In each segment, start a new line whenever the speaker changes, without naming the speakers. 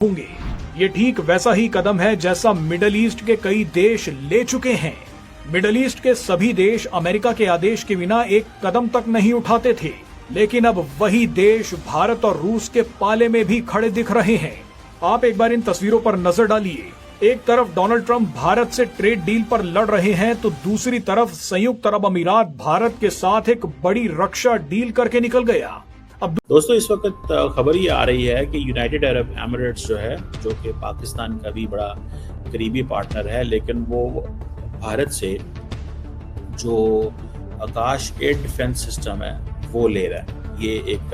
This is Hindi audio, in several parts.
होंगे। ये ठीक वैसा ही कदम है जैसा मिडल ईस्ट के कई देश ले चुके हैं। मिडल ईस्ट के सभी देश अमेरिका के आदेश के बिना एक कदम तक नहीं उठाते थे, लेकिन अब वही देश भारत और रूस के पाले में भी खड़े दिख रहे हैं। आप एक बार इन तस्वीरों पर नजर डालिए। एक तरफ डोनाल्ड ट्रंप भारत से ट्रेड डील पर लड़ रहे हैं, तो दूसरी तरफ संयुक्त अरब अमीरात भारत के साथ एक बड़ी रक्षा डील करके निकल गया। अब
दोस्तों, इस वक्त खबर ये आ रही है कि यूनाइटेड अरब एमिरेट्स जो है, जो कि पाकिस्तान का भी बड़ा करीबी पार्टनर है, लेकिन वो भारत से जो आकाश एयर डिफेंस सिस्टम है वो ले रहा है। ये एक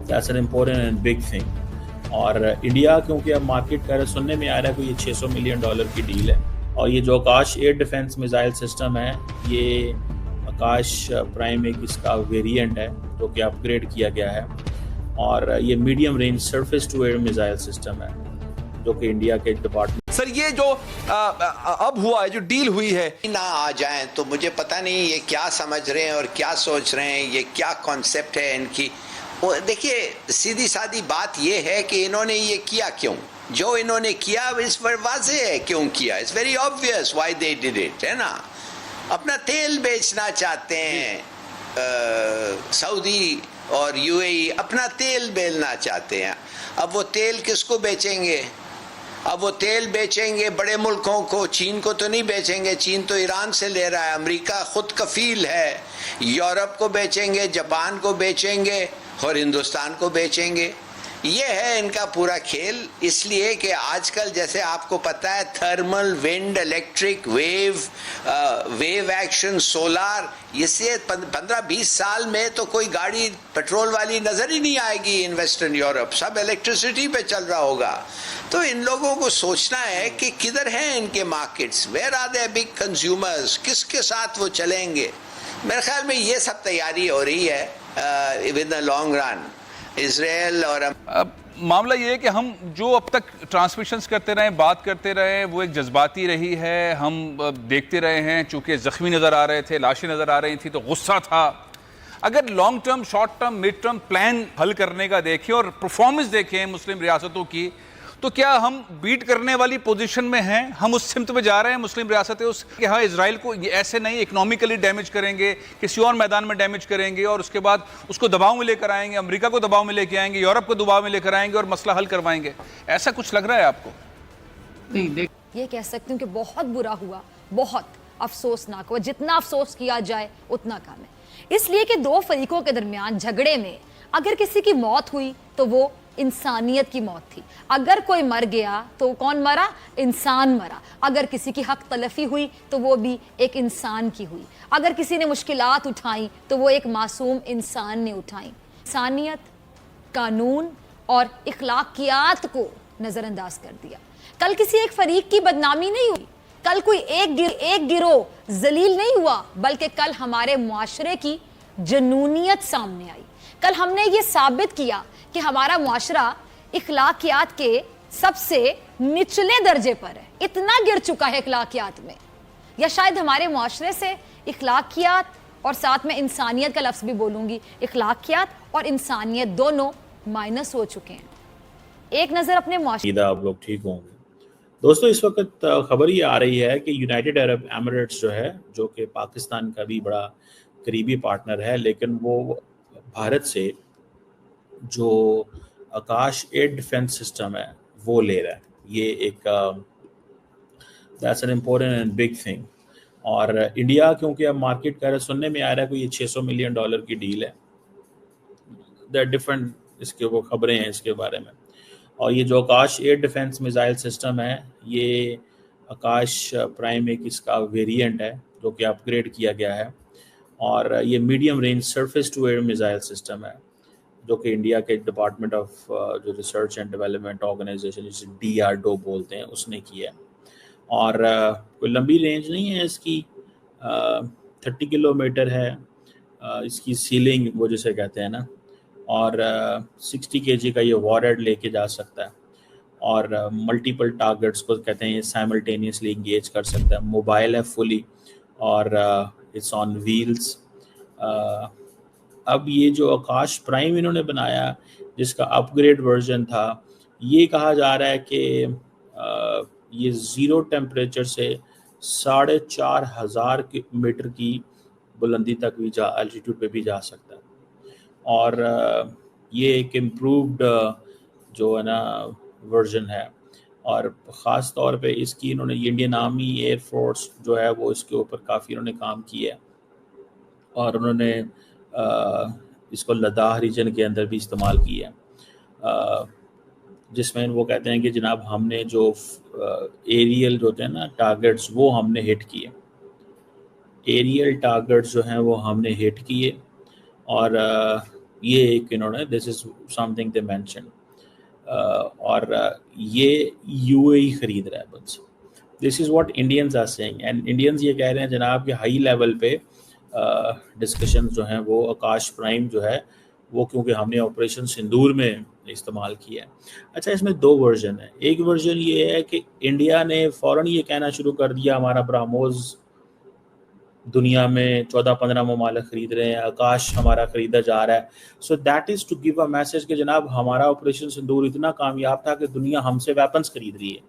that's an important and big thing. और इंडिया, क्योंकि अब मार्केट कर सुनने में आ रहा है कि ये $600 मिलियन की डील है, और ये जो आकाश एयर डिफेंस मिसाइल सिस्टम है, ये आकाश प्राइम एक इसका वेरिएंट है जो कि अपग्रेड किया गया है, और ये medium range surface to air missile system है जो कि इंडिया के डिपार्टमेंट।
सर, ये जो अब हुआ है, जो डील हुई है,
ना आ जाएं तो मुझे पता नहीं ये क्या समझ रहे हैं और क्या सोच रहे हैं, ये क्या कॉन्सेप्ट है इनकी। देखिए, सीधी सादी बात ये है कि इन्होंने ये किया क्यों, जो इन्होंने किया इस पर वाज़ेह है क्यों किया। It's very obvious why they did it, है ना। अपना तेल बेचना चाहते हैं, सऊदी और यूएई अपना तेल बेचना चाहते हैं। अब वो तेल किसको बेचेंगे? अब वो तेल बेचेंगे बड़े मुल्कों को, चीन को तो नहीं बेचेंगे। चीन तो ईरान से ले रहा है, अमेरिका खुद कफील है। यूरोप को बेचेंगे, जापान को बेचेंगे और हिंदुस्तान को बेचेंगे। ये है इनका पूरा खेल। इसलिए कि आजकल जैसे आपको पता है, thermal, wind, electric, wave action, solar, इससे 15-20 साल में तो कोई गाड़ी पेट्रोल वाली नजर ही नहीं आएगी इन वेस्टर्न यूरोप। सब इलेक्ट्रिसिटी पे चल रहा होगा। तो इन लोगों को सोचना है कि किधर हैं इनके markets, where are they big consumers, किसके साथ वो चलेंगे। मेरे ख्याल में ये सब तैयारी हो रही है with the long run. Israel और
मामला ये है कि हम जो अब तक ट्रांसमिशंस करते रहे, बात करते रहे, वो एक जज्बाती रही है। हम देखते रहे हैं, चूंकि ज़ख्मी नज़र आ रहे थे, लाशें नज़र आ रही थी, तो गुस्सा था। अगर long term, short term, mid term plan हल करने का देखें और परफॉर्मेंस देखें मुस्लिम रियासतों की, तो क्या हम बीट करने वाली पोजीशन में हैं? हम उस सिमत में जा रहे हैं मुस्लिम रियासतें कि हाँ, इजराइल को ऐसे नहीं इकोनॉमिकली डैमेज करेंगे, किसी और मैदान में डैमेज करेंगे और उसके बाद उसको दबाव में लेकर आएंगे, अमेरिका को दबाव में लेकर आएंगे, यूरोप को दबाव में लेकर आएंगे और मसला हल करवाएंगे। ऐसा कुछ लग रहा है आपको?
नहीं, ये कह सकती हूँ कि बहुत बुरा हुआ, बहुत अफसोसनाक हुआ। जितना अफसोस किया जाए उतना कम है। इसलिए कि दो फरीकों के दरमियान झगड़े में अगर किसी की मौत हुई तो वो इंसानियत की मौत थी। अगर कोई मर गया तो कौन मरा? इंसान मरा। अगर किसी की हक तलफी हुई तो वो भी एक इंसान की हुई। अगर किसी ने मुश्किलात उठाई तो वो एक मासूम इंसान ने उठाई। इंसानियत, कानून और इखलाकियात को नज़रअंदाज कर दिया। कल किसी एक फरीक की बदनामी नहीं हुई, कल कोई एक गिरोह जलील नहीं हुआ, बल्कि कल हमारे मुआशरे की जनूनियत सामने आई। कल हमने ये साबित किया कि हमारा मुआशरा इखलाकियात के सबसे निचले दर्जे पर है। इतना गिर चुका है इखलाकियात में, या शायद हमारे मुआशरे से इखलाकियात और साथ में इंसानियत का लफ्ज़ भी बोलूँगी, इखलाकियात और इंसानियत दोनों माइनस हो चुके हैं। एक नज़र अपने मुआशरे।
आप लोग ठीक होंगे। दोस्तों, इस वक्त खबर ये आ रही है कि यूनाइटेड अरब एमिरेट्स जो है, जो कि पाकिस्तान का भी बड़ा करीबी पार्टनर है, लेकिन वो भारत से जो आकाश एयर डिफेंस सिस्टम है वो ले रहा है। ये एक that's an important and big thing. और इंडिया, क्योंकि अब मार्केट कर सुनने में आ रहा है कि ये $600 मिलियन की डील है। देयर डिफरेंट इसके वो खबरें हैं इसके बारे में। और ये जो आकाश एयर डिफेंस मिसाइल सिस्टम है, ये आकाश प्राइम एक इसका वेरिएंट है जो कि अपग्रेड किया गया है, और ये medium range surface to air missile system है जो कि इंडिया के डिपार्टमेंट ऑफ जो रिसर्च एंड डेवलपमेंट ऑर्गेनाइजेशन, जिसे DRDO बोलते हैं, उसने किया है। और कोई लंबी रेंज नहीं है इसकी, 30 किलोमीटर है इसकी सीलिंग, वो जिसे कहते हैं ना, और 60 kg का ये वॉरहेड लेके जा सकता है, और मल्टीपल टारगेट्स को कहते हैं ये साइमल्टेनियसली इंगेज कर सकता है। मोबाइल है फुली, और इट्स ऑन व्हील्स। अब ये जो आकाश प्राइम इन्होंने बनाया, जिसका अपग्रेड वर्जन था, ये कहा जा रहा है कि ये ज़ीरो टेम्परेचर से 4,500 मीटर की बुलंदी तक भी एल्टीट्यूड पे भी जा सकता है। और ये एक इम्प्रूव्ड जो है ना वर्जन है, और ख़ास तौर पे इसकी इन्होंने इंडियन आर्मी एयर फोर्स जो है वो इसके ऊपर काफ़ी इन्होंने काम किया है, और उन्होंने इसको लद्दाख रीजन के अंदर भी इस्तेमाल किया है, जिसमें वो कहते हैं कि जनाब हमने जो एरियल जो होते हैं ना टारगेट्स वो हमने हिट किए, एरियल टारगेट्स जो हैं वो हमने हिट किए। और ये एक इन्होंने this is something they mention, और ये यूएई खरीद रहा है बस। This is what Indians are saying, and Indians ये कह रहे हैं जनाब कि हाई लेवल पे डिस्कशन जो हैं वो आकाश प्राइम जो है वो, क्योंकि हमने ऑपरेशन सिंदूर में इस्तेमाल किया है। अच्छा, इसमें दो वर्जन है। एक वर्जन ये है कि इंडिया ने फ़ौरन ये कहना शुरू कर दिया हमारा ब्रह्मोस दुनिया में 14-15 ममालिक खरीद रहे हैं, आकाश हमारा खरीदा जा रहा है। So that is to give a message कि जनाब हमारा ऑपरेशन सिंदूर इतना कामयाब था कि दुनिया हमसे वेपन्स खरीद रही है।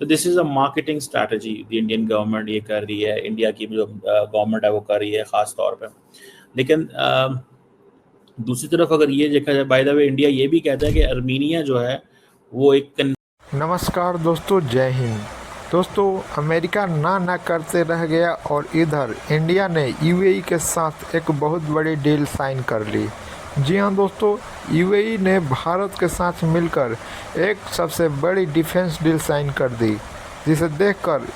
So this is a marketing strategy the Indian government ये कर रही है, इंडिया की जो गवर्नमेंट है वो कर रही है ख़ास तौर पे। लेकिन दूसरी तरफ अगर ये देखा जाए, बाय द वे इंडिया ये भी कहता है कि अर्मीनिया जो है वो एक
नमस्कार दोस्तों, जय हिंद। दोस्तों, अमेरिका ना करते रह गया और इधर इंडिया ने यूएई के साथ एक बहुत बड़ी डील साइन कर ली। जी हाँ दोस्तों, यूएई ने भारत के साथ मिलकर एक सबसे बड़ी डिफेंस डील साइन कर दी, जिसे देखकर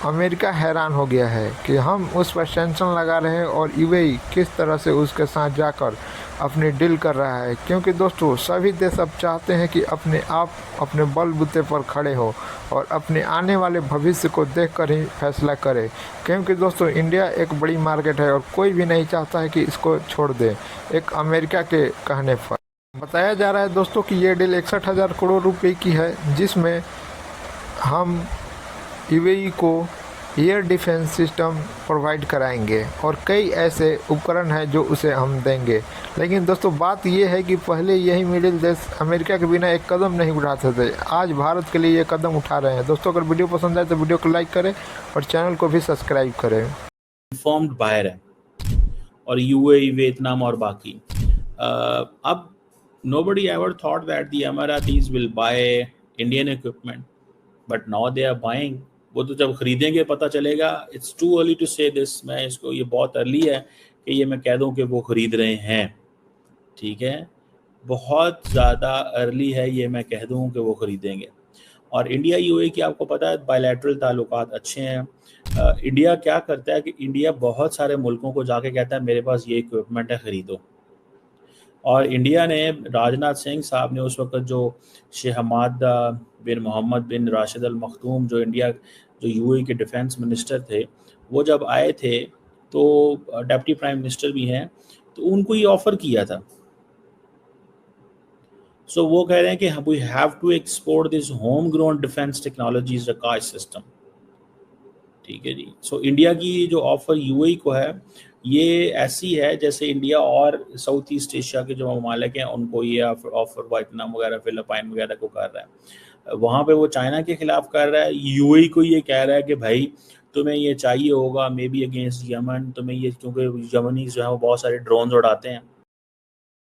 अमेरिका हैरान हो गया है कि हम उस पर सैंक्शन लगा रहे हैं और यूएई किस तरह से उसके साथ जाकर अपनी डील कर रहा है। क्योंकि दोस्तों सभी देश अब चाहते हैं कि अपने आप अपने बलबूते पर खड़े हो और अपने आने वाले भविष्य को देखकर ही फैसला करें। क्योंकि दोस्तों इंडिया एक बड़ी मार्केट है और कोई भी नहीं चाहता है कि इसको छोड़ दे, एक अमेरिका के कहने पर। बताया जा रहा है दोस्तों कि ये डील 61,000 करोड़ रुपए की है, जिसमें हम यूएई को एयर डिफेंस सिस्टम प्रोवाइड कराएंगे और कई ऐसे उपकरण हैं जो उसे हम देंगे। लेकिन दोस्तों बात ये है कि पहले यही मिडिल देश अमेरिका के बिना एक कदम नहीं उठाते थे, आज भारत के लिए ये कदम उठा रहे हैं। दोस्तों अगर वीडियो पसंद आए तो वीडियो को लाइक करें और चैनल को भी सब्सक्राइब करें।
इन्फॉर्म्ड बायर है, और यूएई, वियतनाम और बाकी। अब nobody ever thought that the Emiratis will buy Indian equipment, but now they are buying। वो तो जब खरीदेंगे पता चलेगा। इट्स टू अर्ली टू से दिस, मैं इसको, ये बहुत अर्ली है कि ये मैं कह दूं कि वो ख़रीद रहे हैं। ठीक है, बहुत ज़्यादा अर्ली है ये मैं कह दूं कि वो ख़रीदेंगे। और इंडिया यूएई की आपको पता है बायलैटरल ताल्लुकात अच्छे हैं। इंडिया क्या करता है कि इंडिया बहुत सारे मुल्कों को जाके कहता है मेरे पास ये इक्विपमेंट है, ख़रीदो। और इंडिया ने, राजनाथ सिंह साहब ने उस वक्त जो शेख हमाद बिन मोहम्मद बिन राशिद अल मखदूम जो यूएई के डिफेंस मिनिस्टर थे, वो जब आए थे तो डिप्टी प्राइम मिनिस्टर भी हैं, तो उनको ये ऑफ़र किया था। सो वो कह रहे हैं कि we have to export this home grown defence technologies Akash system. ठीक है जी। सो इंडिया की जो ऑफ़र यूएई को है ये ऐसी है जैसे इंडिया और साउथ ईस्ट एशिया के जो ममालिक हैं उनको ये ऑफर वियतनाम वगैरह, फिलिपाइन वगैरह को कर रहा है। वहाँ पे वो चाइना के खिलाफ कर रहा है, यूएई को ये कह रहा है कि भाई तुम्हें ये चाहिए होगा, मे बी अगेंस्ट यमन, तुम्हें ये, क्योंकि यमनीज जो है वो बहुत सारे ड्रोन्स उड़ाते हैं,